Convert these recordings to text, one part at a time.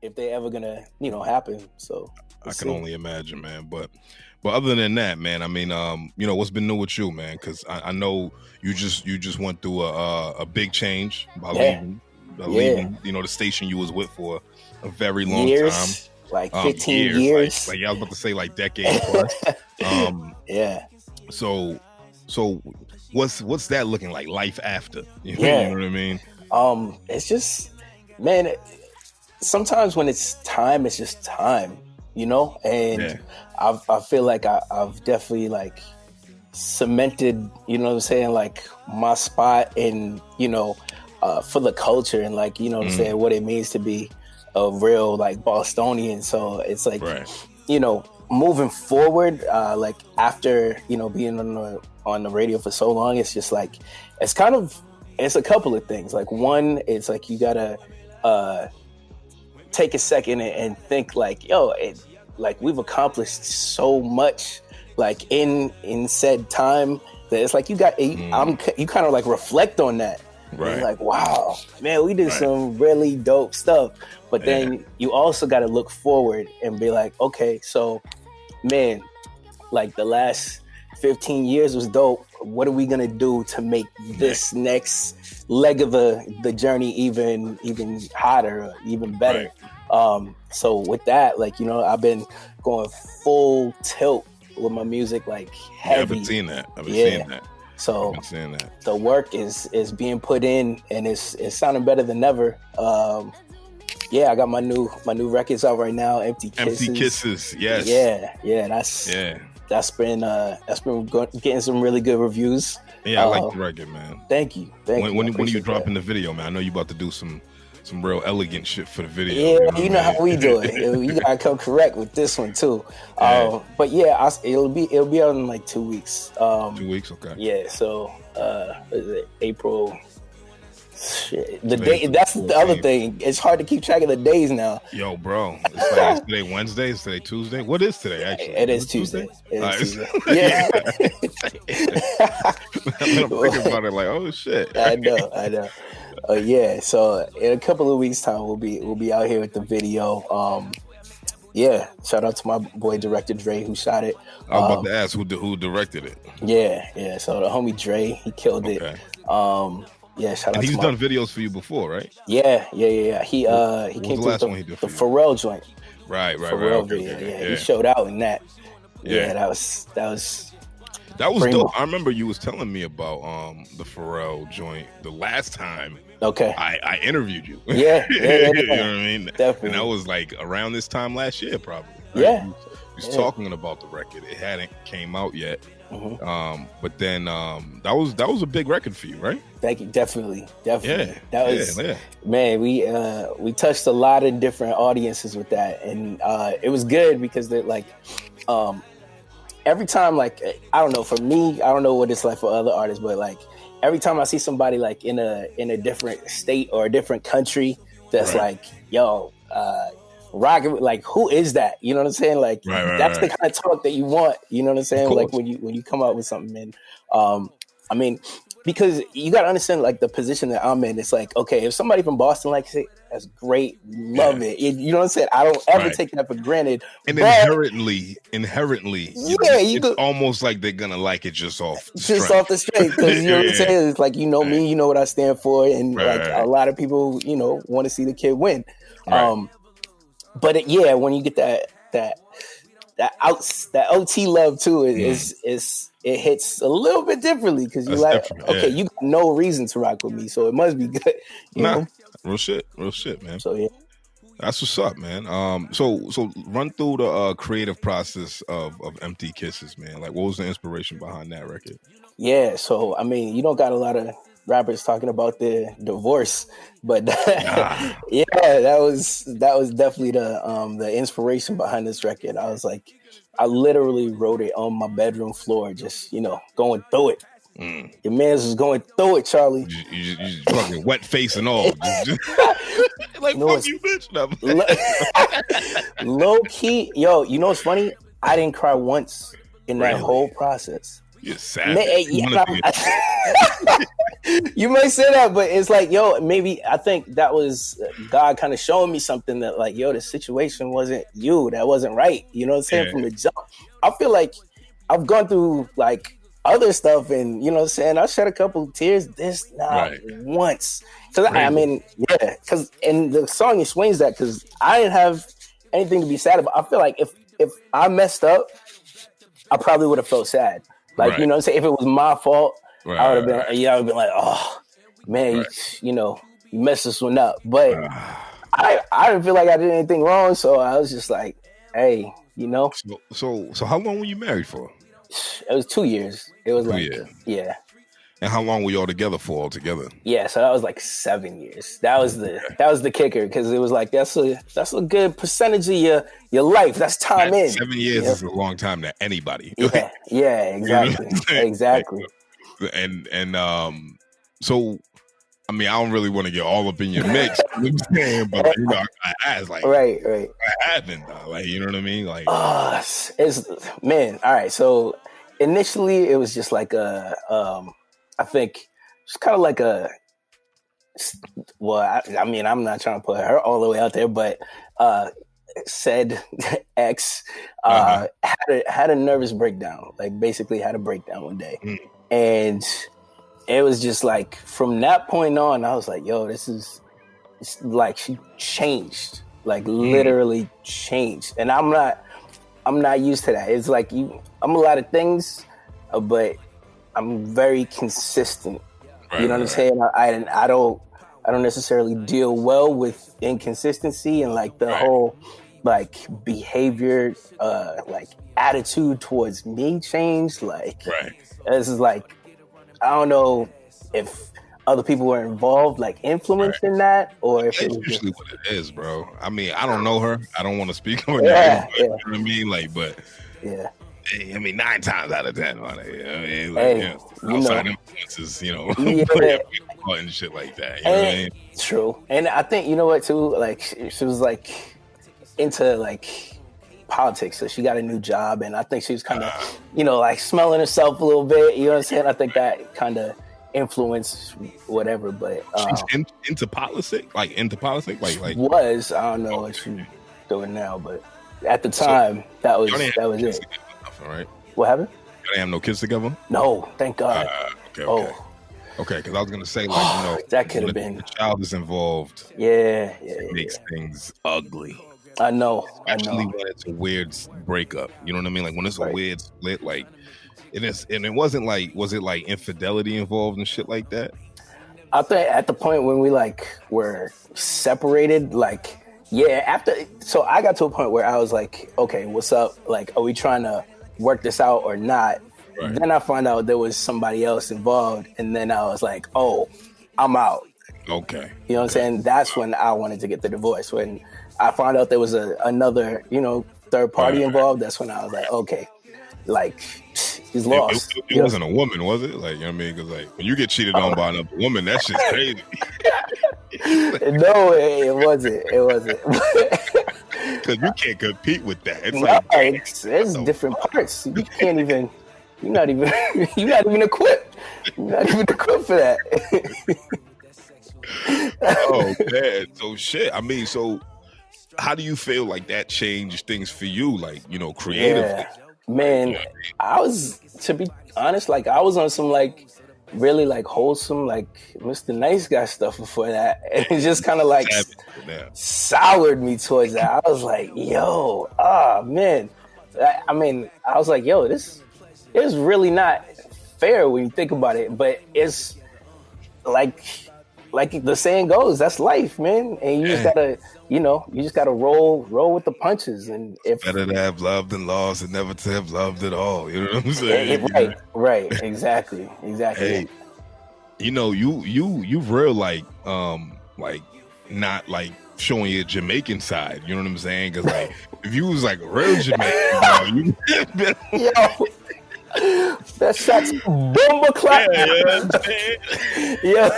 if they ever gonna, happen. So I can only imagine, man. But other than that, man, I mean, what's been new with you, man? Because I know you just went through a big change by leaving, the station you was with for a very long time, like 15 years. Like I was about to say, like decade plus. So what's that looking like? Life after, you know what I mean? It's just, man. Sometimes when it's time, it's just time, and I feel like I've definitely like cemented, like my spot in, for the culture and like, what it means to be a real like Bostonian. So it's like, moving forward, like after, being on the radio for so long, it's just like, it's a couple of things. Like one, it's like, you gotta, take a second and think like, like we've accomplished so much like in said time that it's like you kind of like reflect on that. Right. Like, wow, man, we did some really dope stuff. But then you also got to look forward and be like, okay, so man, like the last 15 years was dope. What are we gonna do to make this next leg of the journey even hotter, even better? So with that, like, I've been going full tilt with my music, like heavy. I've been seeing that. Seeing that. So the work is being put in, and it's sounding better than ever. I got my new records out right now. Empty Kisses. Yes. That's been getting some really good reviews. Yeah, I like the record, man. Thank you. When are you dropping the video, man? I know you about to do some real elegant shit for the video. Yeah, you know how we do it. You gotta come correct with this one too. But it'll be out in like 2 weeks. 2 weeks, okay. Yeah, so April. Shit. The day, that's the other thing. It's hard to keep track of the days now. Yo, bro. It's like, is today Wednesday? Is today Tuesday? What is today, actually? It is Tuesday. Tuesday. Yeah. I'm thinking about it like, oh, shit. I know. So in a couple of weeks' time, we'll be out here with the video. Shout out to my boy, Director Dre, who shot it. I was about to ask who directed it. Yeah. So the homie Dre, he killed it. Shout out. He's done videos for you before, right? Yeah. He came through the Pharrell joint. Right. Pharrell video. Yeah, he showed out in that. Yeah, that was dope. I remember you was telling me about the Pharrell joint the last time. Okay. I interviewed you. Yeah. You know what I mean? Definitely. And that was like around this time last year, probably. Right? Yeah. You was talking about the record. It hadn't came out yet. Mm-hmm. But then that was a big record for you, right? Thank you. Definitely. Yeah. That was man. We touched a lot of different audiences with that, and it was good because they're like, every time, like, I don't know, for me, I don't know what it's like for other artists, but like every time I see somebody like in a different state or a different country that's like, yo, rocket, like, who is that? You know what I'm saying? Like, that's the kind of talk that you want. You know what I'm saying? Like when you come out with something, and I mean, because you got to understand, like, the position that I'm in. It's like, okay, if somebody from Boston likes it, that's great, love it. You know what I'm saying? I don't ever take that for granted. And inherently, it's almost like they're gonna like it just off the straight. Because you know what I'm saying? It's like, me, you know what I stand for, and like a lot of people, want to see the kid win. But when you get that OT love too, it hits a little bit differently because you're like, okay, you got no reason to rock with me, so it must be good. You know? Real shit, man. So that's what's up, man. So run through the creative process of Empty Kisses, man. Like, what was the inspiration behind that record? Yeah, so I mean, you don't got a lot of rappers talking about their divorce, but that was definitely the inspiration behind this record. I was like, I literally wrote it on my bedroom floor, just going through it. Your man's was going through it, Charlie. You fucking wet face and all. Like, fuck you, bitch. Low key, yo. You know what's funny? I didn't cry once in that whole process. You're savage. You may say that, but it's like, yo, maybe I think that was God kind of showing me something that, like, yo, the situation wasn't you. That wasn't right. You know what I'm saying? From the jump. I feel like I've gone through like other stuff, and you know what I'm saying, I shed a couple tears. This not once. Because I mean, because and the song explains that, because I didn't have anything to be sad about. I feel like if I messed up, I probably would have felt sad. Like, you know what I'm saying? If it was my fault, I would have been, I would have been like, oh man, you know, you messed this one up. But I didn't feel like I did anything wrong, so I was just like, hey, you know. So how long were you married for? It was 2 years. It was 2 like years. Yeah. And how long were y'all together for altogether? Yeah, so that was like 7 years. That was the kicker, because it was like that's a good percentage of your life. That's time in. 7 years is a long time to anybody. Yeah, exactly, exactly. And so, I mean, I don't really want to get all up in your mix, you know what I'm saying? But you know, I asked, like, right, what happened? Like, you know what I mean? Like, it's man. All right, so initially it was just like I think it's kind of like I mean, I'm not trying to put her all the way out there, but said ex had a nervous breakdown, like basically had a breakdown one day. And it was just like, from that point on, I was like, yo, it's like she changed, like literally changed. And I'm not used to that. It's like I'm a lot of things, but I'm very consistent. You know what I'm saying? I don't necessarily deal well with inconsistency, and like the whole like behavior, like attitude towards me changed. Like this is like, I don't know if other people were involved, like influencing that, or if it's it was usually what it is, bro. I mean, I don't know her. I don't want to speak on that. You know what I mean? Like, but I mean, 9 times out of 10, like, you know what I mean? Like, outside influences, you know, and shit like that. You know what I mean? True. And I think, you know what, too? Like, she was like into like politics, so she got a new job, and I think she was kind of, you know, like smelling herself a little bit. You know what I'm saying? I think that kind of influenced whatever. But she's into politics, like was, I don't know what she's doing now, but at the time, that was it. Right? What happened? You didn't have no kids together? No, thank God. Okay, because I was gonna say, like, you know, that could have been. The child is involved. It makes things ugly. I know. Especially when it's a weird breakup. You know what I mean? Like when it's a weird split, like it is, and it wasn't like, was it like infidelity involved and shit like that? I think at the point when we like were separated, like. Yeah, so I got to a point where I was like, okay, what's up? Like, are we trying to work this out or not? Then I found out there was somebody else involved, and then I was like, oh, I'm out. Okay. You know what I'm saying? That's when I wanted to get the divorce. When I found out there was another, you know, third party involved, that's when I was like, okay, like, he's lost. It wasn't a woman, was it? Like, you know what I mean? Because like, when you get cheated on by another woman, that shit's crazy. No, it wasn't. Because you can't compete with that. It's like it's different parts. You can't even. You're not even equipped. You're not even equipped for that. Oh man, so shit. I mean, so how do you feel like that changed things for you? Like, you know, creatively. Yeah. Man, I was, to be honest, like I was on some like really like wholesome, like Mr. Nice Guy stuff before that. And it just kind of like soured me towards that. I was like, yo, man. I mean, I was like, yo, this is really not fair when you think about it. But it's like the saying goes, that's life, man. And you just gotta, you know, roll with the punches. And if better to have loved and lost and never to have loved at all. You know what I'm saying? Right. Exactly. Hey, you know, you real like not like showing your Jamaican side. You know what I'm saying? Because like if you was like a real Jamaican, bro, yo. That shot's bomba clap. Yeah.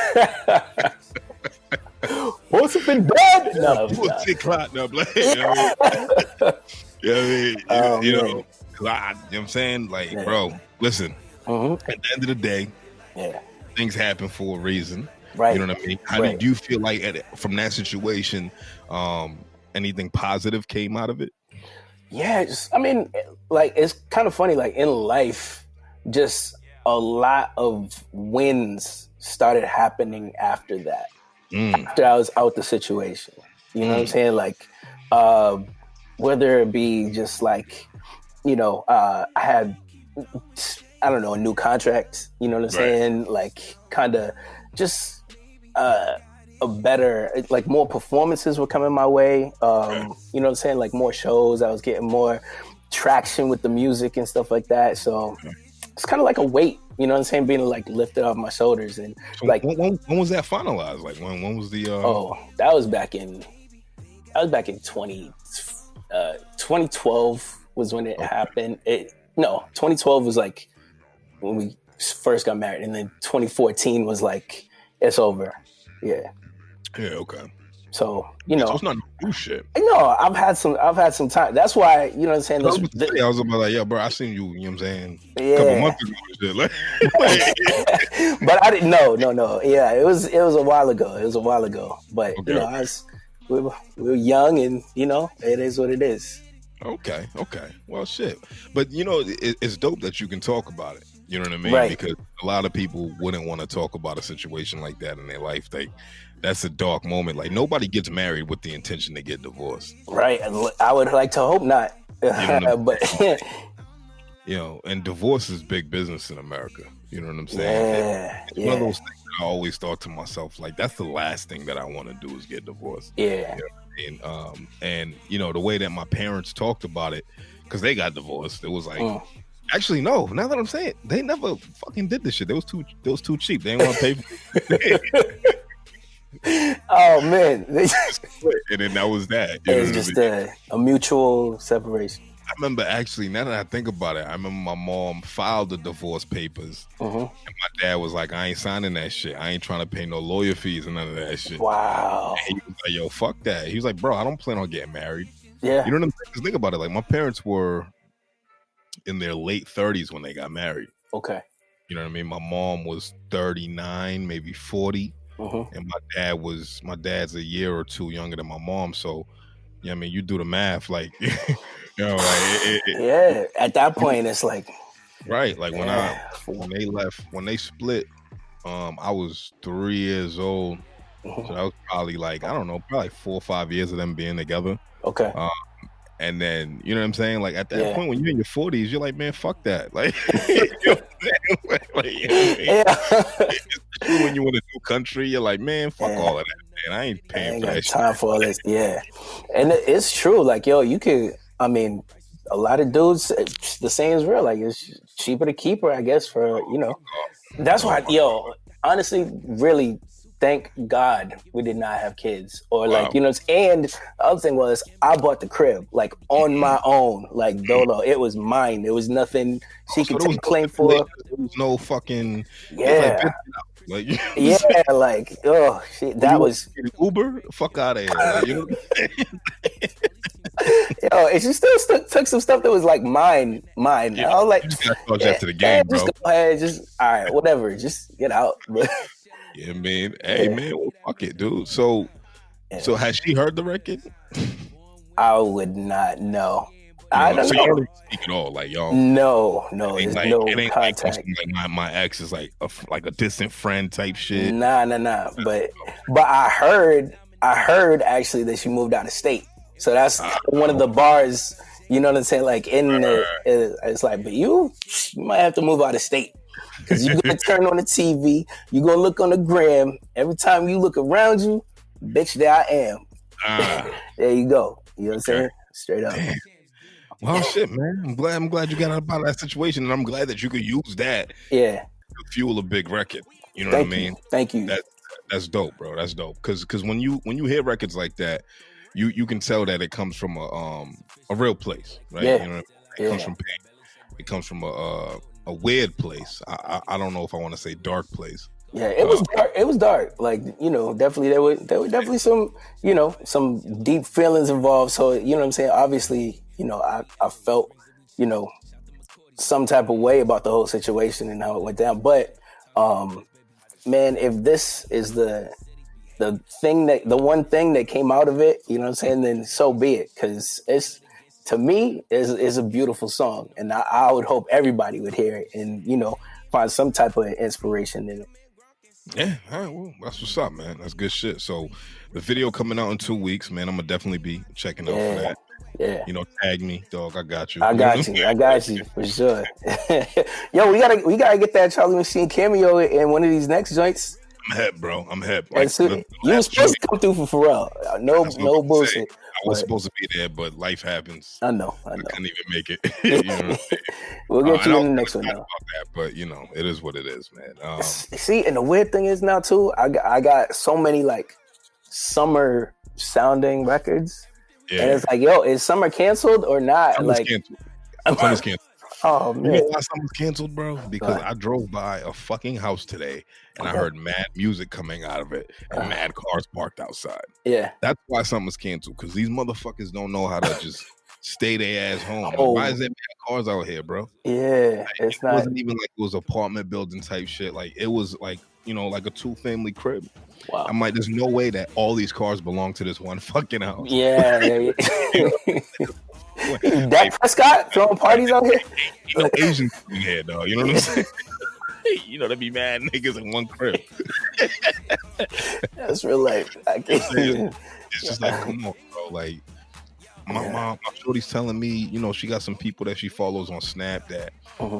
What's it been done? No, pussy clot, no, blame. You know what I mean? You know, 'cause you know what I'm saying? Like, bro, listen, At the end of the day, things happen for a reason. Right. You know what I mean? How did you feel like from that situation? Anything positive came out of it? Yeah, I mean, like, it's kind of funny. Like, in life, just a lot of wins started happening after that. After I was out the situation. You know what I'm saying? Like, whether it be just like, I had, I don't know, a new contract, you know what I'm saying? Like, kind of just a better, like, more performances were coming my way. You know what I'm saying? Like, more shows. I was getting more traction with the music and stuff like that. So it's kind of like a weight, you know what I'm saying, being like lifted off my shoulders. And so like, when was that finalized? Like, when was the? That was back in 2012 was when it happened. 2012 was like when we first got married, and then 2014 was like, it's over. Yeah. Yeah. Okay. So, so it's not new shit. No, I've had some time. That's why, you know what I'm saying? I was about like, yeah, bro, I seen you, you know what I'm saying? A couple months ago and shit. But I didn't no. Yeah, it was a while ago. But we were young, and it is what it is. Okay. Well, shit. But it's dope that you can talk about it. You know what I mean? Right. Because a lot of people wouldn't want to talk about a situation like that in their life. That's a dark moment. Like, nobody gets married with the intention to get divorced. Right. I would like to hope not. But and divorce is big business in America. You know what I'm saying? It's one of those things that I always thought to myself, like, that's the last thing that I want to do is get divorced. Yeah. You know what I mean? And the way that my parents talked about it, because they got divorced, it was like, actually, no. Now that I'm saying, they never fucking did this shit. They was too cheap. They didn't want to pay for it. Oh man! And then that was that. It was just a mutual separation. I remember, actually, now that I think about it, I remember my mom filed the divorce papers, and my dad was like, "I ain't signing that shit. I ain't trying to pay no lawyer fees and none of that shit." Wow. And he was like, "Yo, fuck that." He was like, "Bro, I don't plan on getting married." Yeah. You know what I'm saying? Because think about it. Like, my parents were in their late 30s when they got married. Okay. You know what I mean? My mom was 39, maybe 40. And my dad's a year or two younger than my mom. So, I mean, you do the math, like, at that point, it's like, right. Like, when they split, I was 3 years old. So that was probably like, I don't know, probably 4 or 5 years of them being together. Okay. And then, you know what I'm saying? Like, at that point, when you're in your 40s, you're like, man, fuck that. Like, you know what I'm saying? When you want to do country, you're like, man, fuck all of that, man. I ain't paying for that shit. Time for all this, And it's true. Like, yo, I mean, a lot of dudes, the saying is real. Like, it's cheaper to keep her, I guess, for, That's why, honestly, really, thank God we did not have kids. Or like, and the other thing was, I bought the crib, like, on my own, like, dolo. It was mine. There was nothing she could take claim for. There was no fucking... Like, like, oh shit, that was Uber. Fuck out of here. Like, you know what I'm saying? And she still took some stuff that was like mine. Yeah, I was like, you just gotta charge that to the game, bro. Just go ahead, all right, whatever, just get out. Yeah, man. Hey, man, well, fuck it, dude. So has she heard the record? I would not know. I don't know. You don't speak at all, like, y'all. No, there's no contact. Like my ex is like a distant friend type shit. Nah. But I heard actually that she moved out of state. So that's one of the bars. You know what I'm saying? Like it's like, but you might have to move out of state because you're gonna turn on the TV. You're gonna look on the gram. Every time you look around you, bitch, there I am. There you go. You know what I'm saying? Straight up. Damn. Well, shit, man. I'm glad you got out of that situation, and I'm glad that you could use that to fuel a big record. You know what I mean? Thank you. That's dope, bro. That's dope. Because when you hear records like that, you can tell that it comes from a real place, right? Yeah. You know what I mean? It comes from pain. It comes from a weird place. I don't know if I want to say dark place. Yeah, it was dark. It was dark. Like, definitely there were definitely some, some deep feelings involved. So, you know what I'm saying? Obviously, I felt, some type of way about the whole situation and how it went down. But man, if this is the one thing that came out of it, you know what I'm saying, then so be it. Because it's, to me, is a beautiful song, and I would hope everybody would hear it and, you know, find some type of inspiration in it. Yeah, all right, well, that's what's up, man. That's good shit. So the video coming out in 2 weeks, man. I'm gonna definitely be checking out for that. Yeah. You know, tag me, dog. I got you. I got you for sure. Yo, we gotta get that Charlie MaSheen cameo in one of these next joints. I'm hip, bro. I'm hip. Like, you were supposed to come through for Pharrell. No bullshit. I was supposed to be there, but life happens. I know. I couldn't even make it. You know we'll get you in the next one, though. About that, but you know, it is what it is, man. See, and the weird thing is now too, I got so many like summer sounding records, and it's like, yo, is summer canceled or not? Summer's like, canceled. Summer's canceled. Oh man, you know why summer's canceled, bro? Because I drove by a fucking house today and I heard mad music coming out of it and mad cars parked outside. Yeah, that's why something's canceled, because these motherfuckers don't know how to just stay their ass home. Like, why is there mad cars out here, bro? Yeah, like, it wasn't even like it was apartment building type shit. Like, it was like, you know, like a 2-family crib. Wow. I'm like, there's no way that all these cars belong to this one fucking house. Yeah. Dak Prescott throwing parties out here. You know, Asians in here, dog. You know what I'm saying? You know, they be mad niggas in one crib. That's real life. It's just like, come on, bro. Like, my shorty's telling me, you know, she got some people that she follows on Snap that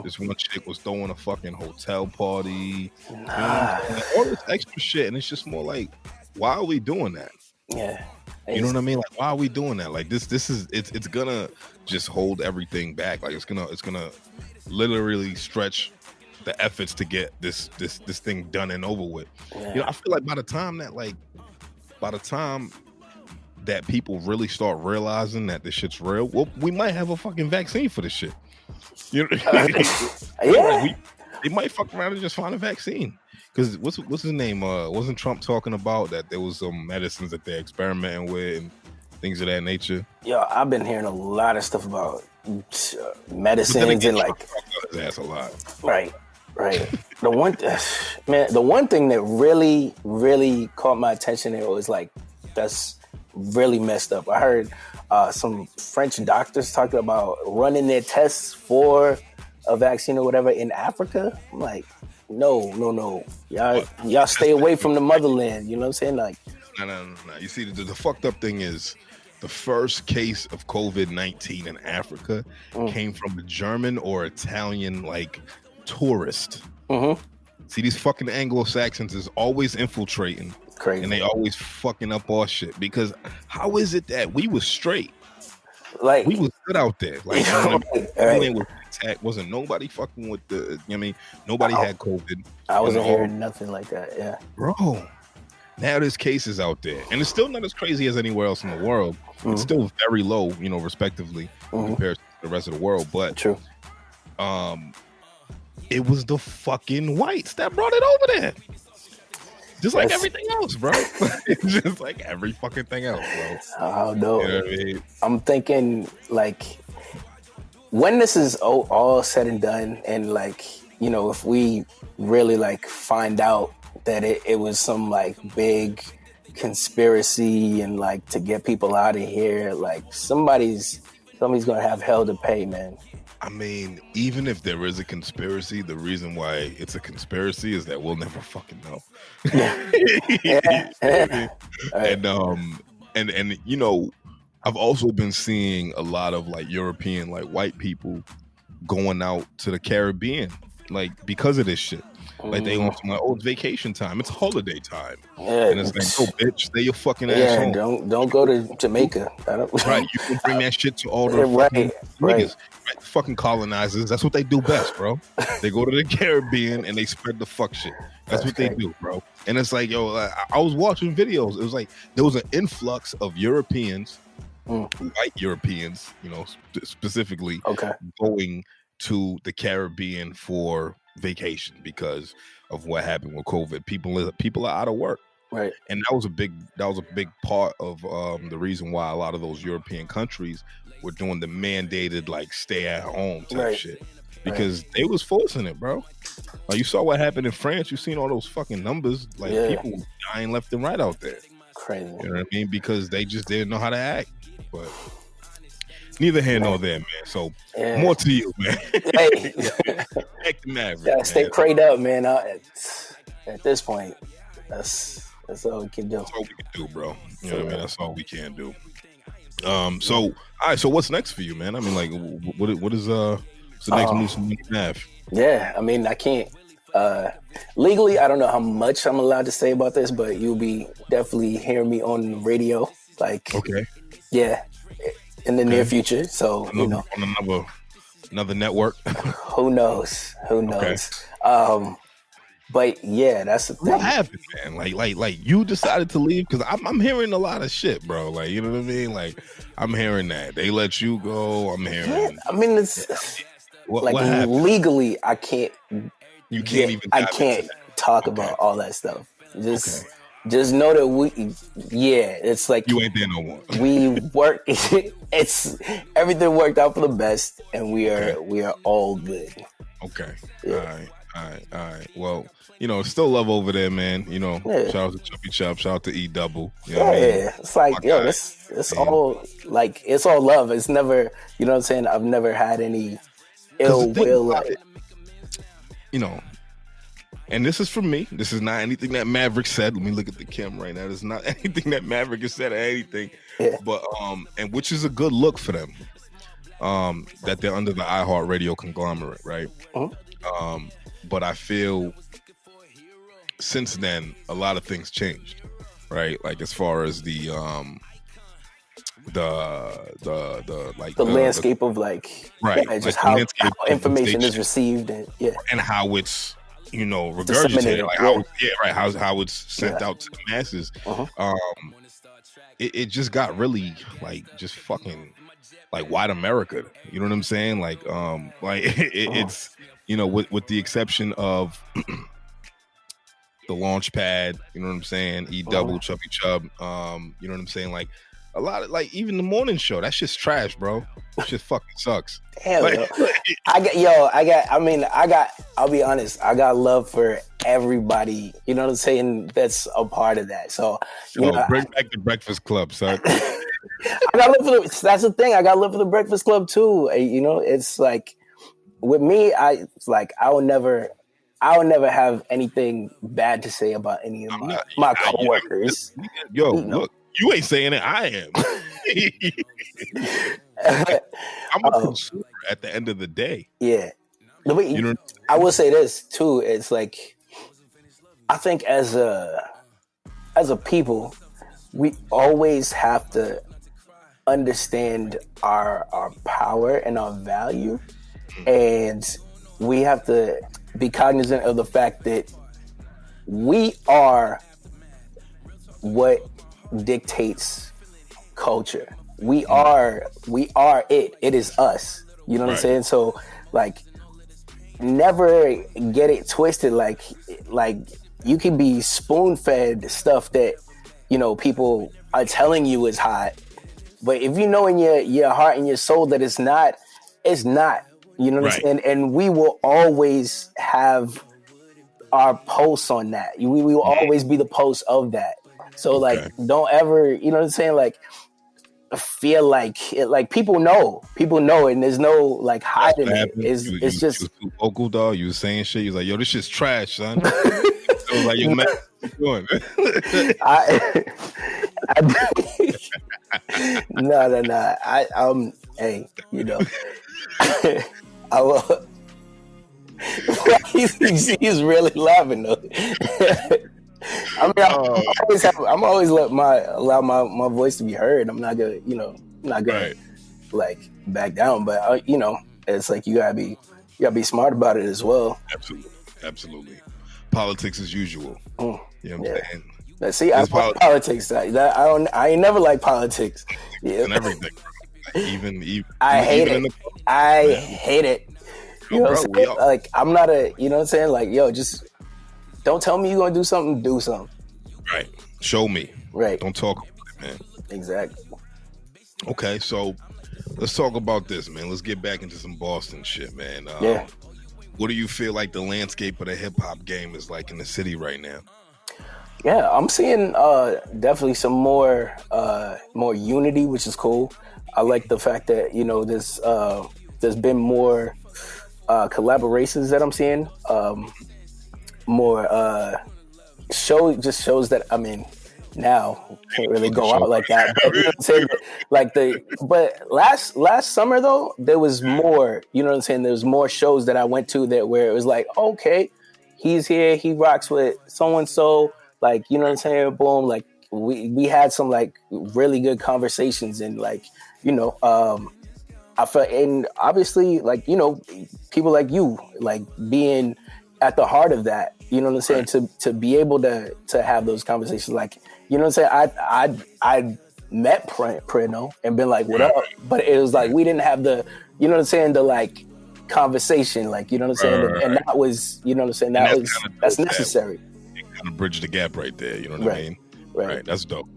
this one chick was throwing a fucking hotel party. All this extra shit. And it's just more like, why are we doing that? Yeah. You know what I mean? Like, why are we doing that? Like, this is it's gonna just hold everything back. Like, it's gonna literally stretch the efforts to get this thing done and over with. Yeah. You know, I feel like by the time that people really start realizing that this shit's real, well, we might have a fucking vaccine for this shit. You know, yeah. They might fuck around and just find a vaccine. Because what's his name? Wasn't Trump talking about that there was some medicines that they're experimenting with and things of that nature? Yo, I've been hearing a lot of stuff about medicines and like his ass a lot. Right. The one thing that really, really caught my attention there was like, that's really messed up. I heard some French doctors talking about running their tests for a vaccine or whatever in Africa. I'm like, no. Y'all stay away from the motherland. You know what I'm saying? Like, no. You see, the fucked up thing is the first case of COVID-19 in Africa came from a German or Italian, like, tourist. See, these fucking Anglo-Saxons is always infiltrating. Crazy. And they always fucking up our shit. Because how is it that we was straight? Like, we was good out there. Like, wasn't nobody fucking with the, you know what I mean? Nobody had COVID. I wasn't hearing nothing like that, yeah. Bro, now there's cases out there. And it's still not as crazy as anywhere else in the world. It's still very low, you know, respectively, compared to the rest of the world. But true. It was the fucking whites that brought it over there. Just like everything else, bro. Just like every fucking thing else, bro. Oh, no. You know what I mean? I'm thinking, like, when this is all said and done, and, like, you know, if we really, like, find out that it was some, like, big conspiracy and, like, to get people out of here, like, somebody's gonna have hell to pay, man. I mean, even if there is a conspiracy, the reason why it's a conspiracy is that we'll never fucking know. And you know, I've also been seeing a lot of like European, like white people going out to the Caribbean, like because of this shit. Like they want some, like, it's vacation time. It's holiday time. Yeah, and it's like, bitch, stay your fucking ass home. Don't go to Jamaica. Right, you can bring that shit to all the fucking niggas. Right, fucking colonizers. That's what they do best, bro. They go to the Caribbean and they spread the fuck shit. That's what they do, bro. And it's like, yo, I was watching videos. It was like there was an influx of Europeans, white Europeans, you know, specifically, going to the Caribbean for vacation because of what happened with COVID. People are out of work, right? And that was a big part of the reason why a lot of those European countries were doing the mandated like stay at home type shit. because they was forcing it, bro. Like you saw what happened in France. You seen all those fucking numbers. Like people dying left and right out there. Crazy. You know what I mean? Because they just didn't know how to act. But neither here nor there, man. So more to you, man. Hey, back to Maverick. Gotta stay prayed up, man. At this point, that's all we can do. That's all we can do, bro. You know what I mean? That's all we can do. So all right. So what's next for you, man? I mean, like, what is the next move from Mav? Yeah, I mean, I can't legally. I don't know how much I'm allowed to say about this, but you'll be definitely hearing me on the radio. Like, yeah, in the near future. So you know, on another network. Who knows? But yeah, that's the thing. What happened, man? Like you decided to leave? Because I'm hearing a lot of shit, bro. Like, you know what I mean? Like, I'm hearing that they let you go. I'm hearing. Yeah, I mean, it's what legally, I can't. You can't even. I can't talk about all that stuff. Just know that it's like you ain't there no more. We work. It's everything worked out for the best, and we are all good. Okay. Yeah. All right. Well, you know, still love over there, man. You know, shout out to Chuppy Chop, shout out to E Double. You know what I mean? It's like, it's all like, it's all love. It's never, you know what I'm saying? I've never had any ill will. You know, and this is from me. This is not anything that Maverick said. Let me look at the camera right now. This is not anything that Maverick has said or anything. Yeah. But and which is a good look for them. That they're under the iHeartRadio conglomerate, right? But I feel since then a lot of things changed, right? Like as far as the landscape of like just how information is received and how it's regurgitated, like how it's sent out to the masses. It just got really like just fucking like white America, you know what I'm saying? Like it's with the exception of the launch pad, you know what I'm saying? E Double, Chuppy Chub, you know what I'm saying? Like a lot of like even the morning show, that shit's trash, bro. That shit fucking sucks. Hell, I'll be honest, I got love for everybody, you know what I'm saying? That's a part of that. So bring back the Breakfast Club, son. I got love for that's the thing. I got love for the Breakfast Club too. You know, it's like with me, I will never have anything bad to say about any of my coworkers. Look, you ain't saying it. I am. I'm a consumer at the end of the day. Yeah. I will say this too. It's like I think as a people, we always have to understand our power and our value, and we have to be cognizant of the fact that we are what dictates culture. We are it. It is us. You know what I'm saying? So like never get it twisted. Like you can be spoon-fed stuff that people are telling you is hot, but if you know in your heart and your soul that it's not, you know what I'm saying? And we will always have our posts on that. We will always be the post of that. So like, don't ever, you know what I'm saying? Like, feel like it, like people know, and there's no like hiding it. It's just you was too vocal, dog. You was saying shit. You was like, yo, this shit's trash, son. I was like, yo, man, what you doing? No. Hey, I will. He's really laughing though. I mean, I'm always allow my voice to be heard. I'm not gonna, like back down. But it's like you gotta be smart about it as well. Absolutely. Politics as usual. You know what I'm saying? See, I like politics. I ain't never like politics. Yeah. And everything. Even I hate it. I hate it. You know what I'm saying? Like I'm not a. You know what I'm saying? Like just. Don't tell me you're gonna do something. Do something. Right. Show me. Right. Don't talk about it, man. Exactly. Okay, so let's talk about this, man. Let's get back into some Boston shit, man. What do you feel like the landscape of the hip hop game is like in the city right now? Yeah, I'm seeing definitely some more unity, which is cool. I like the fact that there's been more collaborations that I'm seeing. More shows that, I mean, now can't really go out like that. But you know what I'm saying? But last summer though, there was more. You know what I'm saying? There was more shows that I went to where it was like, okay, he's here, he rocks with so and so. Like, you know what I'm saying? Boom. Like we had some like really good conversations, and like, I felt, and obviously, like, people like you, like being at the heart of that, you know what I'm saying? Right. To be able to have those conversations, like, you know what I'm saying? I met Preno and been like, what up? But it was like, we didn't have the, you know what I'm saying? The like conversation, like, you know what I'm saying? Right. And that was, you know what I'm saying? That's necessary. You kind of bridge the gap right there. You know what I mean? Right. That's dope.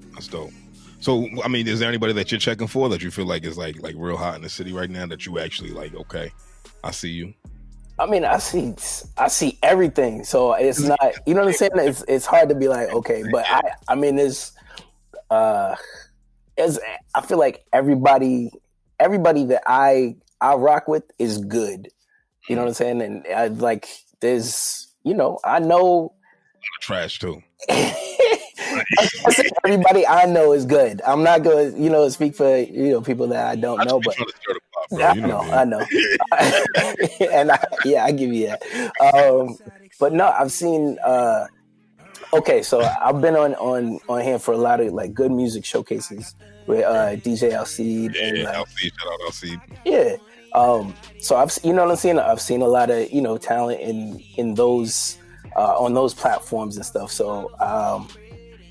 So, I mean, is there anybody that you're checking for that you feel like is like real hot in the city right now that you actually like, okay, I see you? I mean, I see everything. So it's not, you know what I'm saying? It's hard to be like, okay, but I mean, I feel like everybody that I rock with is good. You know what I'm saying? And I like, there's, I know trash too. Everybody I know is good. I'm not going to, speak for, people that I don't know, but I know. And I give you that. But no, I've seen, okay, so I've been on here for a lot of like good music showcases with DJ Alcide. Yeah, Alcide, shout out Alcide. Yeah. So I've, you know what I'm saying? I've seen a lot of, talent in those, on those platforms and stuff. So,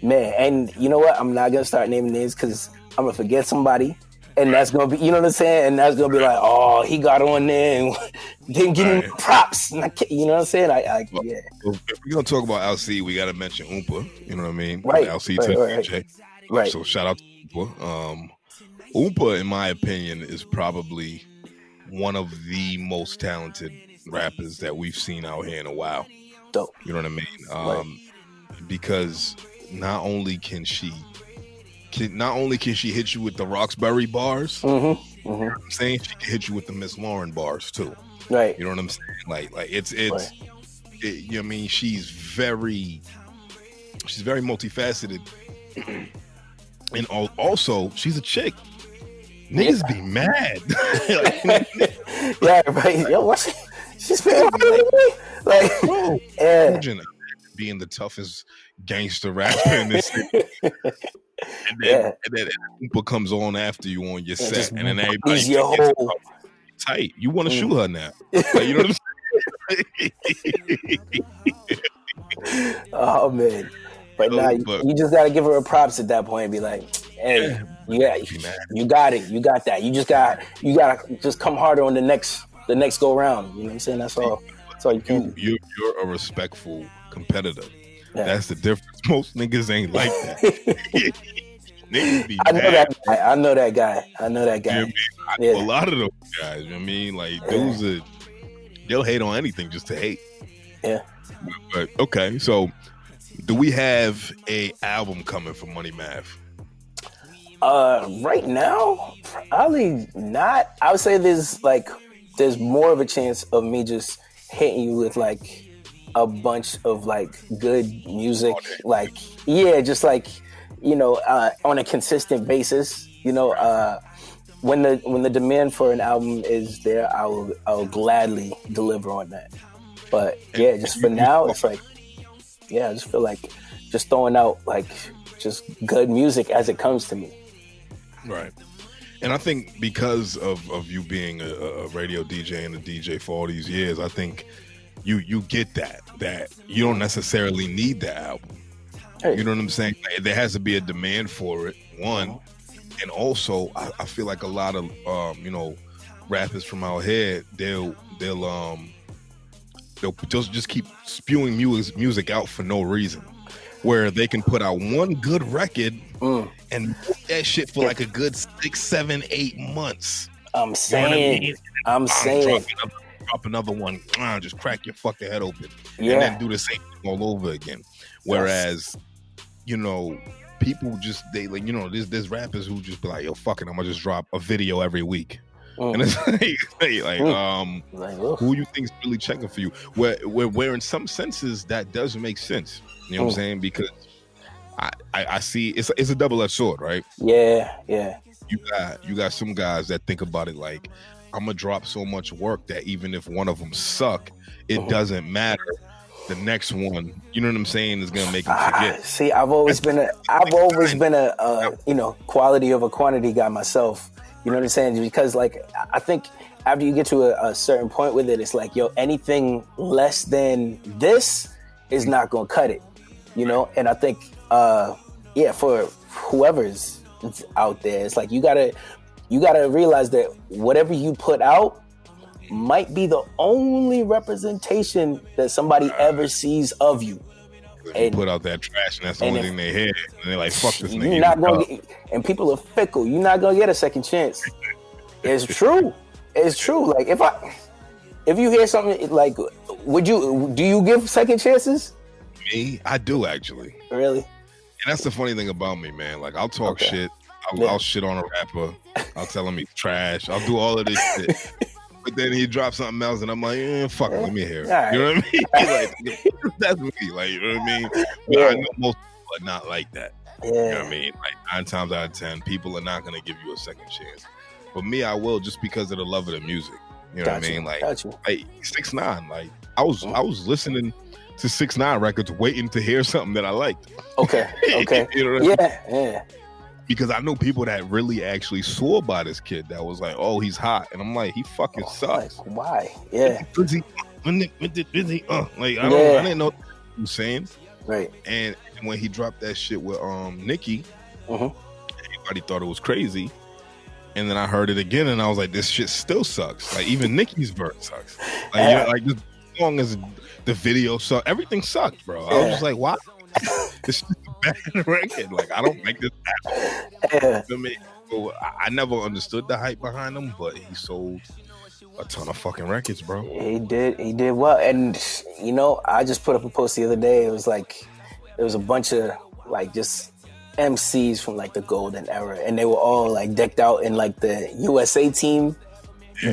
man, and you know what? I'm not going to start naming names because I'm going to forget somebody. And that's going to be, you know what I'm saying? And that's going to be like, oh, he got on there and didn't give him props. You know what I'm saying? Yeah. If we're going to talk about Alcide, we got to mention Oompa. You know what I mean? Right. Alcide right. So shout out to Oompa. Oompa, in my opinion, is probably one of the most talented rappers that we've seen out here in a while. Dope. You know what I mean? Because not only can she hit you with the Roxbury bars, you know what I'm saying? She can hit you with the Miss Lauren bars too. Right. You know what I'm saying? Like it's you know what I mean? She's very multifaceted. And also she's a chick. Niggas be mad. Yeah, right. Yo, what's she's been like, bro, imagine being the toughest gangster rapper in this city. And then Oompa comes on after you on your set, and then everybody gets tight. You want to shoot her now? Like, you know what I'm saying? Oh man, but you just gotta give her a props at that point and be like, hey, you got it, you got that. You gotta just come harder on the next go round. You know what I'm saying? That's all you can. You're a respectful competitor. Yeah. That's the difference. Most niggas ain't like that. Niggas be I know that guy. You know what I mean? I know a lot of those guys. You know what I mean? Like dudes they'll hate on anything just to hate. Yeah. But okay, so do we have a album coming for Money Mav? Right now, probably not. I would say there's more of a chance of me just hitting you with like a bunch of like good music, like just like on a consistent basis. When the demand for an album is there, I'll gladly deliver on that. But yeah, just for now, it's like I just feel like just throwing out like just good music as it comes to me. Right. And I think because of you being a radio DJ and a DJ for all these years, I think you get that you don't necessarily need the album. Hey. You know what I'm saying? There has to be a demand for it, one. And also, I feel like a lot of rappers from out here, they'll just keep spewing music out for no reason. Where they can put out one good record and that shit for like a good 6, 7, 8 months. I'm saying. I'm saying. Drop another one. Just crack your fucking head open. Yeah. And then do the same thing all over again. Whereas, you know, people just, they like, you know, there's rappers who just be like, yo, fucking, I'm gonna just drop a video every week. And it's who you think's really checking for you? Where in some senses that does make sense. You know what I'm saying? Because I see it's a double-edged sword, right? Yeah. You got some guys that think about it like, I'm gonna drop so much work that even if one of them suck, it doesn't matter. The next one, you know what I'm saying, is gonna make them forget. See, I've always been a you know, quality over quantity guy myself. You know what I'm saying? Because like I think after you get to a certain point with it, it's like, yo, anything less than this is not gonna cut it. You know, and I think for whoever's out there, it's like you gotta realize that whatever you put out might be the only representation that somebody ever sees of you. And put out that trash, and that's the only thing they hear, and they're like, "Fuck this nigga." You're not gonna get, and people are fickle. You're not gonna get a second chance. It's true. It's true. Like if you hear something, like, do you give second chances? Me, I do actually. Really? And that's the funny thing about me, man. Like, I'll talk shit. I'll shit on a rapper. I'll tell him he's trash. I'll do all of this shit. But then he drops something else, and I'm like, fuck it, let me hear it. Right. You know what I mean? Like, that's me. Like, you know what I mean? But I know most people are not like that. Yeah. You know what I mean? Like, 9 times out of 10, people are not going to give you a second chance. But me, I will, just because of the love of the music. You know what I mean? Like 6ix9ine. Like, I was listening to 6ix9ine records, waiting to hear something that I liked. Okay. You know what I mean? Yeah. Because I know people that really actually swore by this kid that was like, oh, he's hot. And I'm like, he fucking sucks. Like, why? Yeah. Busy. Like, I didn't know what he was saying. Right. And when he dropped that shit with Nicki, everybody thought it was crazy. And then I heard it again, and I was like, this shit still sucks. Like, even Nicki's verse sucks. Like, like, as long as the video sucked, everything sucked, bro. I was just like, why? This is a bad record. Like, I don't like this at all. So I never understood the hype behind him, but he sold a ton of fucking records, bro. He did well. And you know, I just put up a post the other day. It was like there was a bunch of like just MCs from like the golden era, and they were all like decked out in like the USA team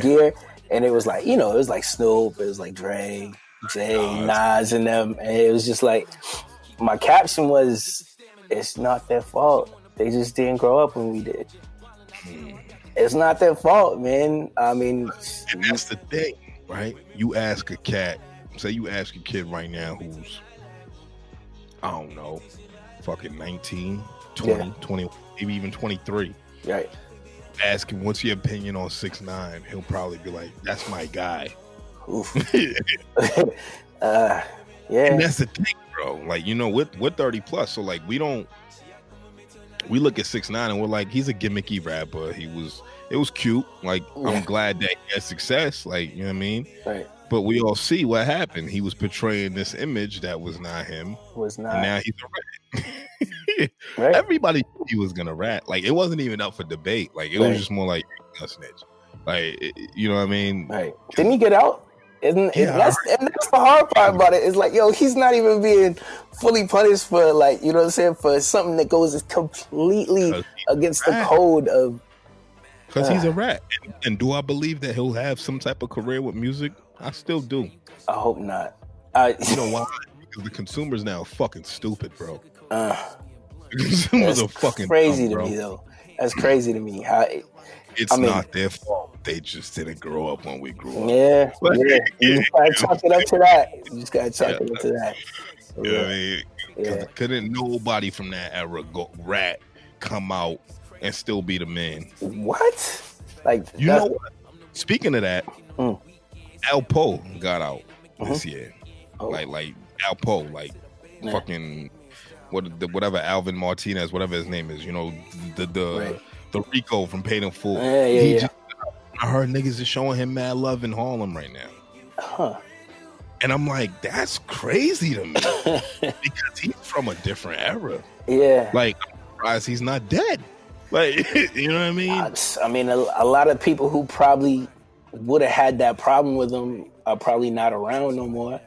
gear. And it was like, you know, it was like Snoop, it was like Dre, Jay, Nas, and them. And it was just like, my caption was, it's not their fault. They just didn't grow up when we did. It's not their fault, man. I mean... And that's the thing, right? You ask a cat, say you ask a kid right now who's, I don't know, fucking 19, 20, 20, maybe even 23. Right. Ask him, what's your opinion on 6ix9ine? He'll probably be like, that's my guy. Oof. And that's the thing, bro. Like, you know, we're 30 plus, so like we look at 6ix9ine and we're like, he's a gimmicky rapper. It was cute. Like, I'm glad that he had success. Like, you know what I mean? Right. But we all see what happened. He was portraying this image that was not him. Was not. And now he's a rat. Right. Everybody knew he was gonna rat. Like, it wasn't even up for debate. Like, it was just more like a snitch. Like, you know what I mean? Right. Didn't he get out? And that's the hard part about it. It's like, yo, he's not even being fully punished for, like, you know what I'm saying, for something that goes completely against the code of. Because he's a rat. And do I believe that he'll have some type of career with music? I still do. I hope not. You know why? Because the consumers now are fucking stupid, bro. The consumers are fucking crazy dumb, to me, though. That's crazy to me. It's not their fault. They just didn't grow up when we grew up. Yeah. You just gotta chalk it up to that. You just gotta chalk it up to that. You know what I mean? Couldn't nobody from that era rat come out and still be the man. What? Like, you know what? Speaking of that, Al Poe got out this year. Like Al Poe, like fucking whatever Alvin Martinez, whatever his name is. You know, the Rico from Paid in Full. I heard niggas is showing him mad love in Harlem right now. And I'm like, that's crazy to me. Because he's from a different era. Yeah. Like, I'm surprised he's not dead. Like, you know what I mean? I mean, a lot of people who probably would have had that problem with him are probably not around no more.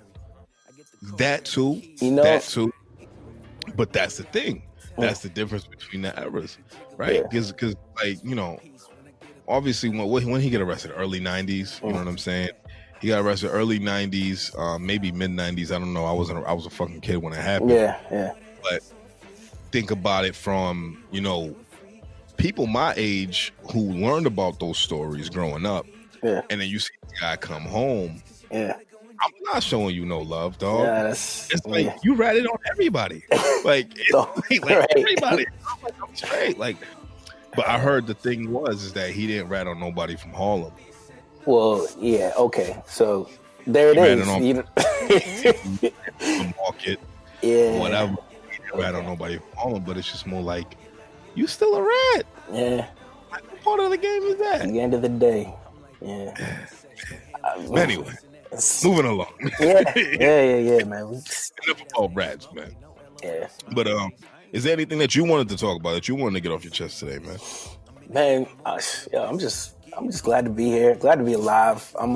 That too. You know? That too. But that's the thing. That's the difference between the eras, right? Because like, you know, obviously when he got arrested, early 90s, you know what I'm saying? He got arrested early 90s, maybe mid 90s. I don't know. I was a fucking kid when it happened. Yeah. But think about it from, you know, people my age who learned about those stories growing up. Yeah. And then you see the guy come home. Yeah. I'm not showing you no love, dog. Yeah, it's like you ratted on everybody. Like, everybody. I'm straight. Like, but I heard the thing is that he didn't rat on nobody from Harlem. Well, yeah, okay. So there it is. The market, whatever. He didn't rat on nobody from Harlem, but it's just more like, you still a rat. Yeah. Like, what part of the game is that? At the end of the day. Yeah. Anyway. Moving along. Yeah, man. Enough about rats, man. Yeah. But is there anything that you wanted to talk about, that you wanted to get off your chest today, man? Man, I'm just glad to be here. Glad to be alive. I'm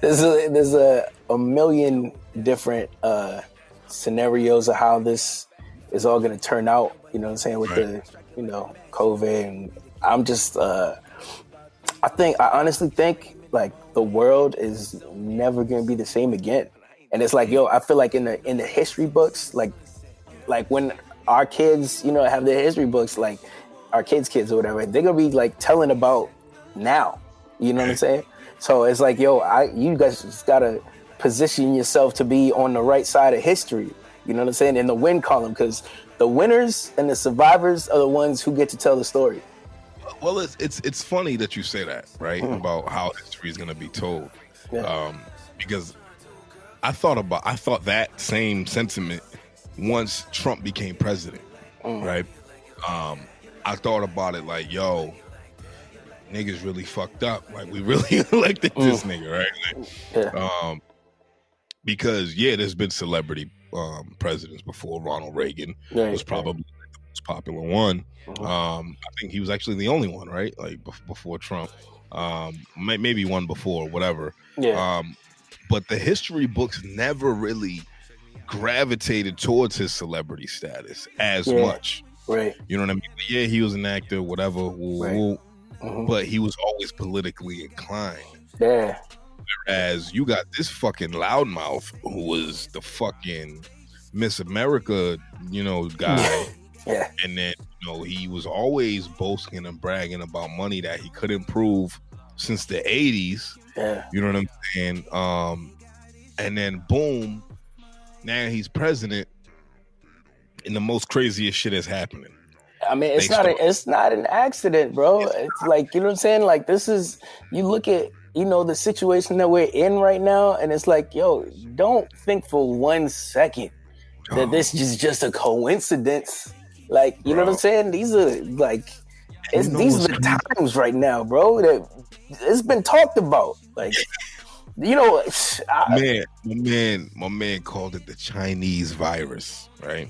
there's a million different scenarios of how this is all going to turn out. You know what I'm saying, with the COVID, and I'm just I honestly think like the world is never going to be the same again. And it's like, I feel like in the history books, like when our kids, have their history books, like our kids' or whatever, they're going to be like telling about now. You know what I'm saying? So it's like, you guys just got to position yourself to be on the right side of history. You know what I'm saying? In the win column, because the winners and the survivors are the ones who get to tell the story. Well, it's funny that you say that, right? About how history is going to be told, because I thought that same sentiment once Trump became president, right? I thought about it like, niggas really fucked up. Like, we really elected this nigga, right? Like, because there's been celebrity presidents before. Ronald Reagan was probably the most popular one. I think he was actually the only one, right? Like before Trump, maybe one before, whatever. But the history books never really gravitated towards his celebrity status as much. Right. You know what I mean? Yeah, he was an actor, whatever. But he was always politically inclined. Yeah. Whereas you got this fucking loudmouth who was the fucking Miss America, guy. Yeah. And then, he was always boasting and bragging about money that he couldn't prove since the 80s. Yeah. You know what I'm saying? And then boom, now he's president and the most craziest shit is happening. I mean, it's not an accident, bro. It's like, you know what I'm saying? Like, this is, you look at, the situation that we're in right now, and it's like, don't think for 1 second that this is just a coincidence. Like, you know what I'm saying? These are like, these are the times right now, bro, that it's been talked about. Like, my man called it the Chinese virus, right?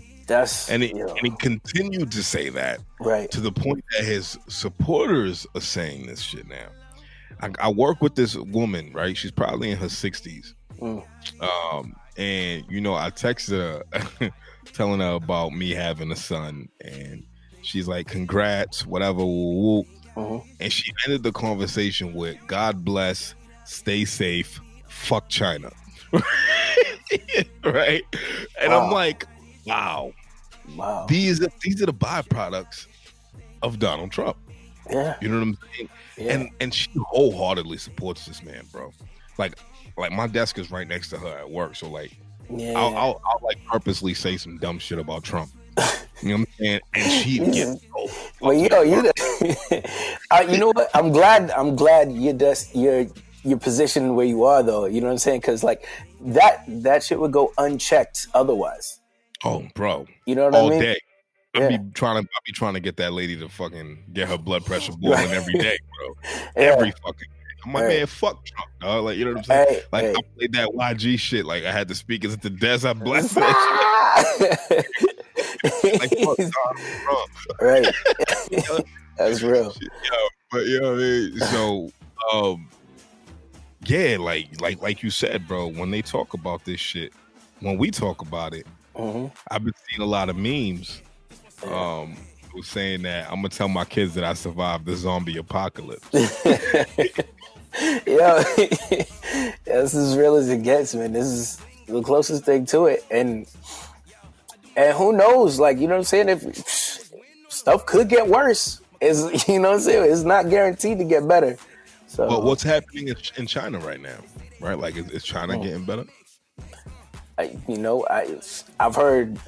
And he continued to say that, right, to the point that his supporters are saying this shit now. I work with this woman, right? She's probably in her 60s. And I texted her telling her about me having a son, and she's like, congrats, whatever. And she ended the conversation with, God bless, stay safe, fuck China. Right? And I'm like, wow. These are the byproducts of Donald Trump. Yeah. You know what I'm saying? Yeah. And she wholeheartedly supports this man, bro. Like my desk is right next to her at work, so like, I'll like purposely say some dumb shit about Trump. You know what I'm saying? And she gets well, you know what? I'm glad you're positioned where you are, though. You know what I'm saying? Because like that shit would go unchecked otherwise. Oh, bro. You know what I mean? All day. I'll be trying to get that lady to fucking get her blood pressure boiling every day, bro. Every fucking day. I'm like, man, fuck Trump, dog. Like, you know what I'm saying? I played that YG shit. Like, I had the speakers at the desk. I blessed that shit. Like, fuck, I'm wrong. Right. That's real. But you know what I mean? So, yeah, like you said, bro, when they talk about this shit, when we talk about it, I've been seeing a lot of memes who's saying that I'm gonna tell my kids that I survived the zombie apocalypse. Yeah, this is as real as it gets, man. This is the closest thing to it, and who knows? Like, you know what I'm saying? If stuff could get worse, is, you know what I'm saying? It's not guaranteed to get better. So, but what's happening in China right now? Right, like is China getting better? I've heard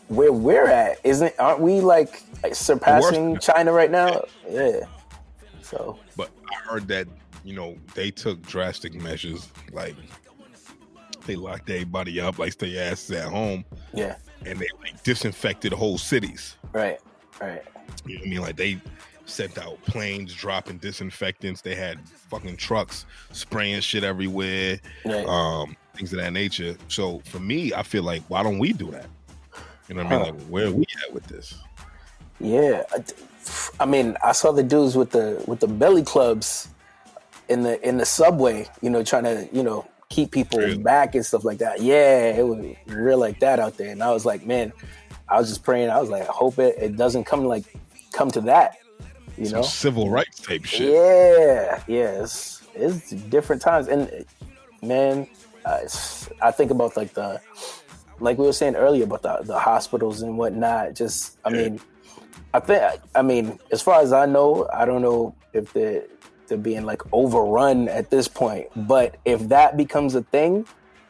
where we're at, aren't we like surpassing China right now? Yeah. So, but I heard that they took drastic measures, like they locked everybody up, like stay your asses at home. Yeah. And they like disinfected whole cities. Right. You know what I mean? Like they sent out planes dropping disinfectants. They had fucking trucks spraying shit everywhere. Right. Things of that nature. So for me, I feel like, why don't we do that? You know what I mean? Like, where are we at with this? Yeah. I mean, I saw the dudes with the belly clubs in the subway, trying to, keep people back and stuff like that. Yeah, it was real like that out there. And I was like, man, I was just praying. I was like, I hope it doesn't come to that, Some civil rights type shit. Yeah. It's different times. And man, I think about like we were saying earlier about the hospitals and whatnot. Just, I mean, as far as I know, I don't know if they're being like overrun at this point, but if that becomes a thing,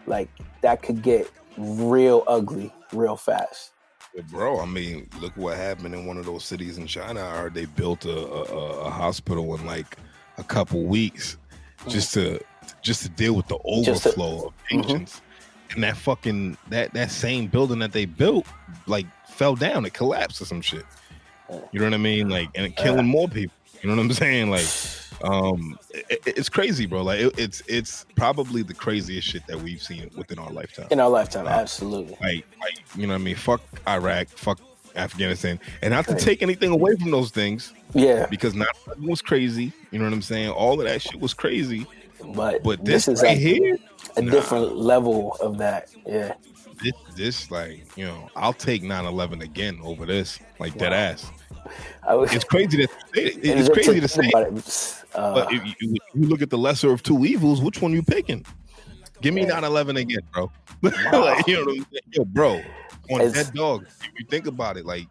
like that could get real ugly real fast. Well, bro, I mean, look what happened in one of those cities in China. I heard they built a hospital in like a couple weeks just to deal with the overflow of patients. And that fucking that same building that they built like fell down, it collapsed or some shit. You know what I mean? Like, and it killing more people. You know what I'm saying? Like, it's crazy, bro. Like, it's probably the craziest shit that we've seen within our lifetime. In our lifetime, absolutely. Like, you know what I mean? Fuck Iraq, fuck Afghanistan, and not to take anything away from those things. Yeah. Because not everything was crazy. You know what I'm saying? All of that shit was crazy. But this is right here, a different level of that. Yeah. This like, I'll take 9/11 again over this. Like, dead ass. It's crazy it's crazy to say. But if you look at the lesser of two evils, which one you picking? Give me 9/11 again, bro. Like, you know what I'm saying? Yo, bro, on that dog, if you think about it, like,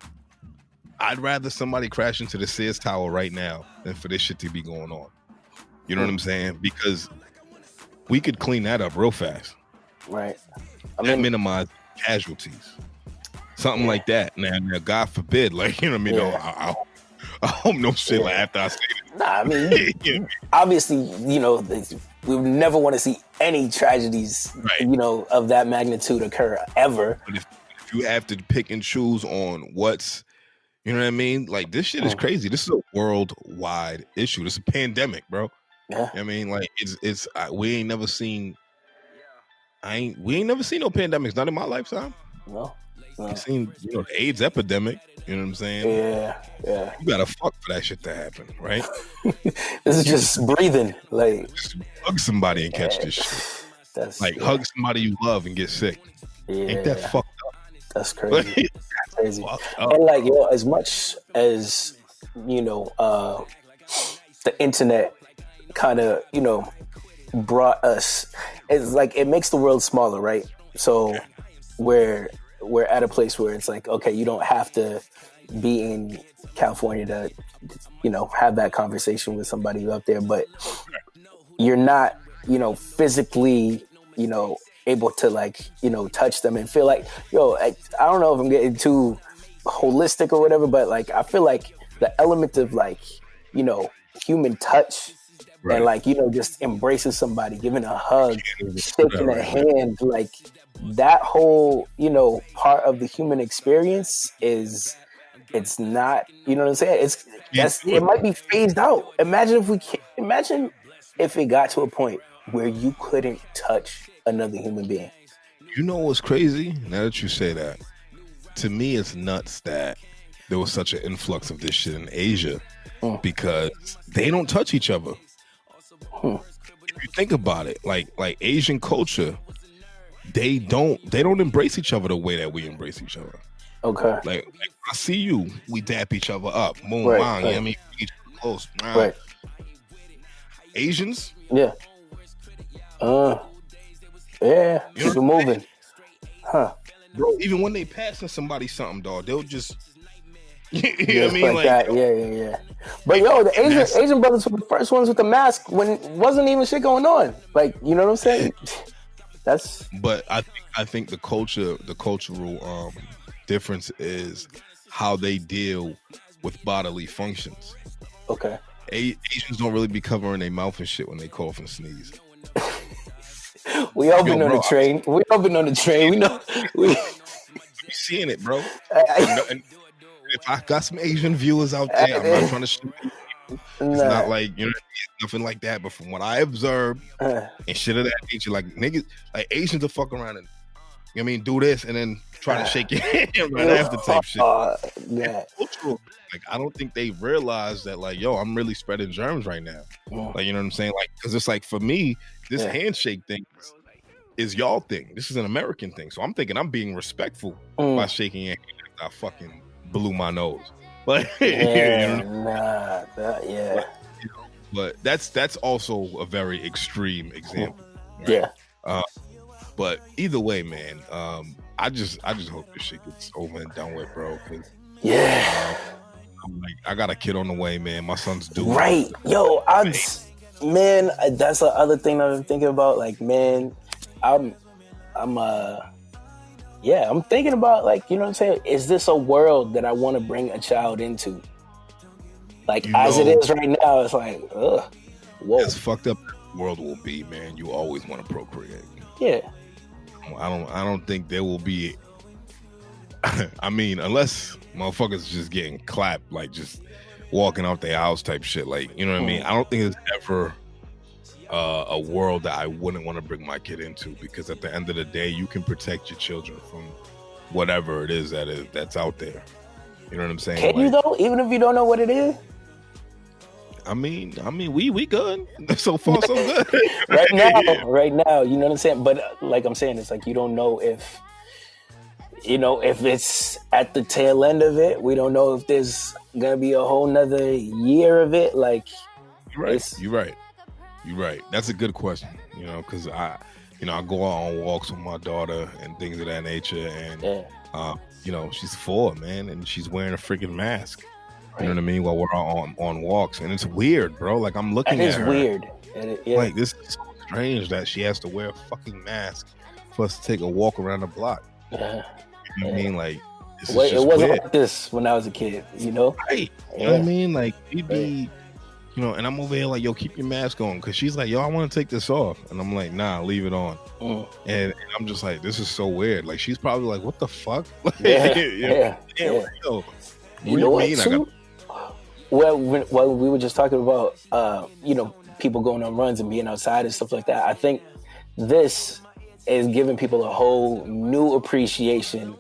I'd rather somebody crash into the Sears Tower right now than for this shit to be going on. You know what I'm saying? Because we could clean that up real fast. Right. Minimize casualties. Something like that. Now, God forbid, like, you know what I mean? Yeah. I hope no shit like after I say that. Nah, I mean, obviously, we would never want to see any tragedies, of that magnitude occur ever. But if you have to pick and choose on what's, you know what I mean? Like, this shit is crazy. This is a worldwide issue. This is a pandemic, bro. Yeah. You know what I mean? Like, we ain't never seen no pandemics, not in my lifetime. No. We've seen, the AIDS epidemic. You know what I'm saying? Yeah. You gotta fuck for that shit to happen, right? This is just breathing. Like, just hug somebody and catch this shit. Hug somebody you love and get sick. Yeah. Ain't that fucked up? That's crazy. That's crazy. And like, as much as the internet kind of brought us, it's like it makes the world smaller, right? So we're at a place where it's like, okay, you don't have to be in California to have that conversation with somebody up there, but you're not physically able to like touch them and feel like, I don't know if I'm getting too holistic or whatever, but like I feel like the element of like human touch. Right. And like, just embracing somebody, giving a hug, shaking a hand, like that whole, part of the human experience it's not, you know what I'm saying? It might be phased out. Imagine if it got to a point where you couldn't touch another human being. You know what's crazy? Now that you say that, to me, it's nuts that there was such an influx of this shit in Asia because they don't touch each other. If you think about it, like Asian culture, they don't embrace each other the way that we embrace each other. Okay. Like I see you, we dap each other up. Boom, Right, bang, right. I mean, each other close. Right. Asians? Yeah. Yeah. Keep it moving. Huh. Bro, even when they passing somebody something, dog, they'll just you know what I mean? Like that. Yeah. But yo, the Asian brothers were the first ones with the mask when wasn't even shit going on. Like, you know what I'm saying? But I think the cultural difference is how they deal with bodily functions. Okay. Asians don't really be covering their mouth and shit when they cough and sneeze. We all been on the train. We all been on the train. We know. We seeing it, bro. And if I got some Asian viewers out there, I'm not trying to shoot you. It's not like, you know, nothing like that. But from what I observed and shit of that nature, like niggas, like Asians will fuck around and, you know what I mean, do this and then try to shake your hand right after type shit. Yeah. Cultural. Like, I don't think they realize that, like, yo, I'm really spreading germs right now. Like, you know what I'm saying? Like, because it's like, for me, this handshake thing is y'all thing. This is an American thing. So I'm thinking I'm being respectful by shaking your hand after I fucking blew my nose. But but that's also a very extreme example. Right? Yeah. But either way, man, I just hope this shit gets over and done with, bro. I got a kid on the way, man. My son's due. Right. Yo, man, that's the other thing I've been thinking about. Like, man, I'm thinking about, like, you know what I'm saying? Is this a world that I want to bring a child into? Like, as it is right now, it's like, ugh. Whoa. As fucked up the world will be, man, you always want to procreate. Yeah. I don't think there will be. I mean, unless motherfuckers just getting clapped, like just walking out their house type shit, like, you know what I mean? I don't think there's ever a world that I wouldn't want to bring my kid into, because at the end of the day, you can protect your children from whatever it is that's out there. You know what I'm saying? Can you though? Even if you don't know what it is? I mean, we good. So far, so good. Right now, you know what I'm saying? But like I'm saying, it's like you don't know if it's at the tail end of it. We don't know if there's gonna be a whole nother year of it. Like, You're right. That's a good question. You know, because I go out on walks with my daughter and things of that nature, and you know, she's 4, man, and she's wearing a freaking mask. You know what I mean? While we're on walks, and it's weird, bro. Like, I'm looking at her. It is weird. Like, this is so strange that she has to wear a fucking mask for us to take a walk around the block. Yeah. You know what I mean? Like, it wasn't weird. Like this when I was a kid, you know? Right. You know what I mean? Like, we'd be, you know, and I'm over here like, yo, keep your mask on. Because she's like, yo, I want to take this off. And I'm like, nah, leave it on. And I'm just like, this is so weird. Like, she's probably like, what the fuck? Yeah. Yo, you know what, too? Well, we were just talking about, you know, people going on runs and being outside and stuff like that. I think this is giving people a whole new appreciation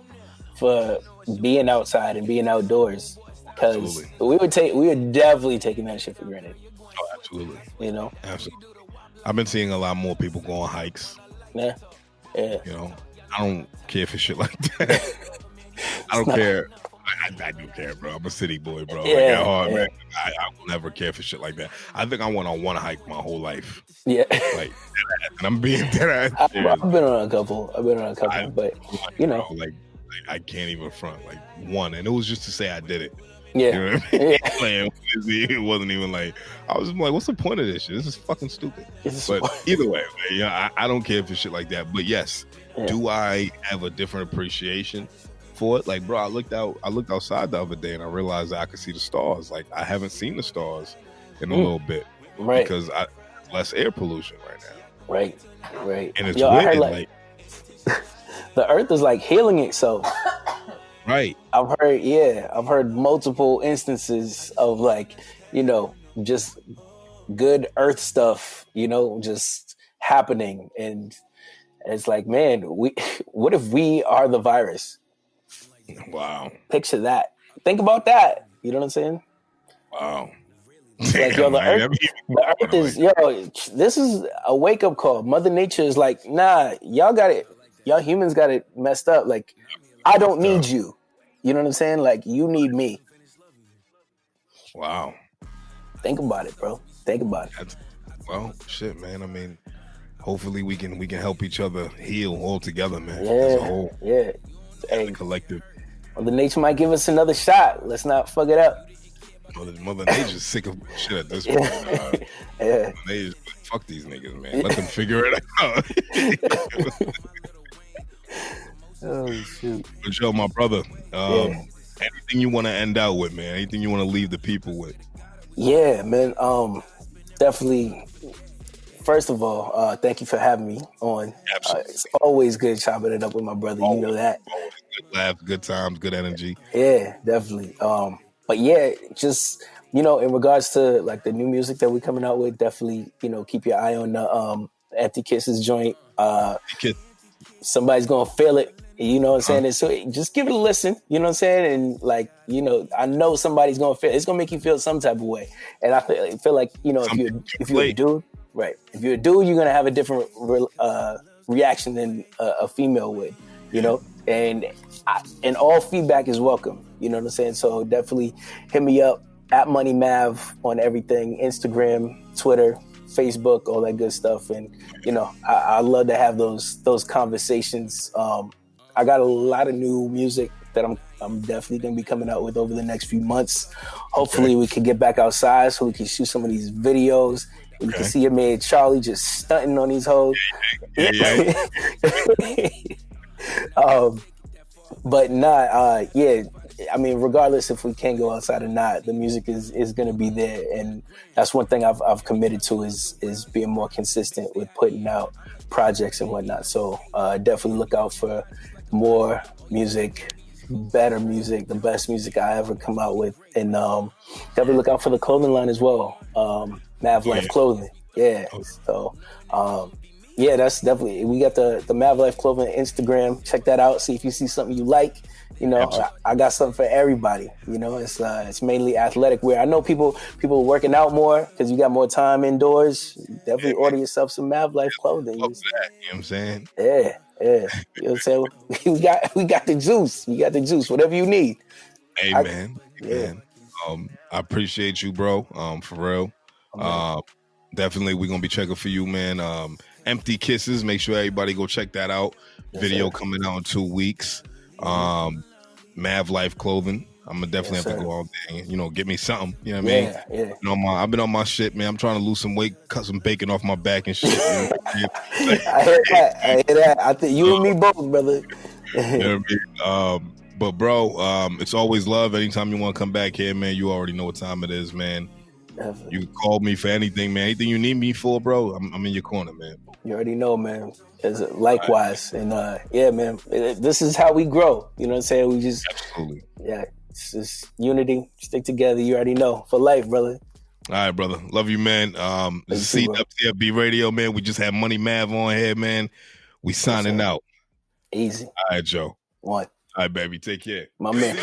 for being outside and being outdoors. Because we were definitely taking that shit for granted. Oh, absolutely. You know? Absolutely. I've been seeing a lot more people go on hikes. Yeah. You know, I don't care for shit like that. I don't care. I do care, bro. I'm a city boy, bro. Yeah, man. I will never care for shit like that. I think I went on one hike my whole life. Yeah. Like, and I'm being dead. I've been on a couple. But, you know. Bro, like, I can't even front. Like, one. And it was just to say I did it. Yeah. You know what I mean? It wasn't even like, I was just like, what's the point of this shit? This is fucking stupid. But either way, I don't care for shit like that. But yes, do I have a different appreciation for it? Like, bro, I looked outside the other day and I realized that I could see the stars. Like, I haven't seen the stars in a little bit, right? Because less air pollution right now. Right. And it's weird. I heard, like the Earth is like healing itself. Right. I've heard multiple instances of, like, you know, just good Earth stuff, you know, just happening, and it's like, man, what if we are the virus? Wow. Picture that. Think about that. You know what I'm saying? Wow. Like, yo, the earth is, yo, this is a wake-up call. Mother Nature is like, nah, y'all got it. Y'all humans got it messed up. Like, I don't need you. You know what I'm saying? Like, you need me. Wow. Think about it, bro. Think about it. Well, shit, man. I mean, hopefully we can help each other heal all together, man. Yeah. As a whole. Yeah. Hey, collective. Mother Nature might give us another shot. Let's not fuck it up. Mother Nature's sick of shit at this point. Yeah. Nature's fuck these niggas, man. Let them figure it out. Oh shoot. But yo, my brother, anything you want to end out with, man? Anything you want to leave the people with? Yeah, man. Definitely. First of all, thank you for having me on. It's always good chopping it up with my brother. You know that. Always good laughs, good times, good energy. Yeah, definitely. But yeah, just, you know, in regards to like the new music that we're coming out with, definitely, you know, keep your eye on the Empty Kisses joint. Somebody's gonna feel it. You know what I'm saying? And so just give it a listen. You know what I'm saying? And like, you know, I know somebody's gonna feel. It's gonna make you feel some type of way. And I feel like, you know, if you're a dude, right? If you're a dude, you're gonna have a different reaction than a female would. You know, and all feedback is welcome. You know what I'm saying? So definitely hit me up at Money Mav on everything: Instagram, Twitter, Facebook, all that good stuff. And you know, I love to have those conversations. I got a lot of new music that I'm definitely gonna be coming out with over the next few months. Hopefully, we can get back outside so we can shoot some of these videos. You can see your man Charlie just stunting on these hoes. But nah, yeah. I mean, regardless if we can go outside or not, the music is going to be there, and that's one thing I've committed to is being more consistent with putting out projects and whatnot. So definitely look out for more music, better music, the best music I ever come out with, and definitely look out for the clothing line as well. Mav Life Clothing, yeah. So. Yeah, that's definitely. We got the Mav Life Clothing Instagram. Check that out. See if you see something you like. You know, I got something for everybody. You know, it's mainly athletic wear. I know people are working out more because you got more time indoors. Definitely order yourself some Mav Life Clothing. You know what I'm saying? Yeah. You know what I'm saying? we got the juice. We got the juice. Whatever you need. Amen. I appreciate you, bro. For real. Definitely, we're gonna be checking for you, man. Empty Kisses. Make sure everybody go check that out. Video coming out in 2 weeks. Mav Life Clothing. I'm gonna definitely have to go out there and, you know, get me something. You know what I mean? Yeah. You know, I've been on my shit, man. I'm trying to lose some weight, cut some bacon off my back and shit. You know? I hear that. I think you and me both, brother. You know what I mean? But bro, it's always love. Anytime you want to come back here, man, you already know what time it is, man. Definitely. You can call me for anything, man. Anything you need me for, bro, I'm in your corner, man. You already know, man. Likewise. Right. And yeah, man, this is how we grow. You know what I'm saying? We just, absolutely. Yeah, it's just unity, stick together. You already know. For life, brother. All right, brother. Love you, man. This is CWTFB Radio, man. We just had Money Mav on here, man. We signing out. Easy. All right, Joe. One. All right, baby. Take care. My man.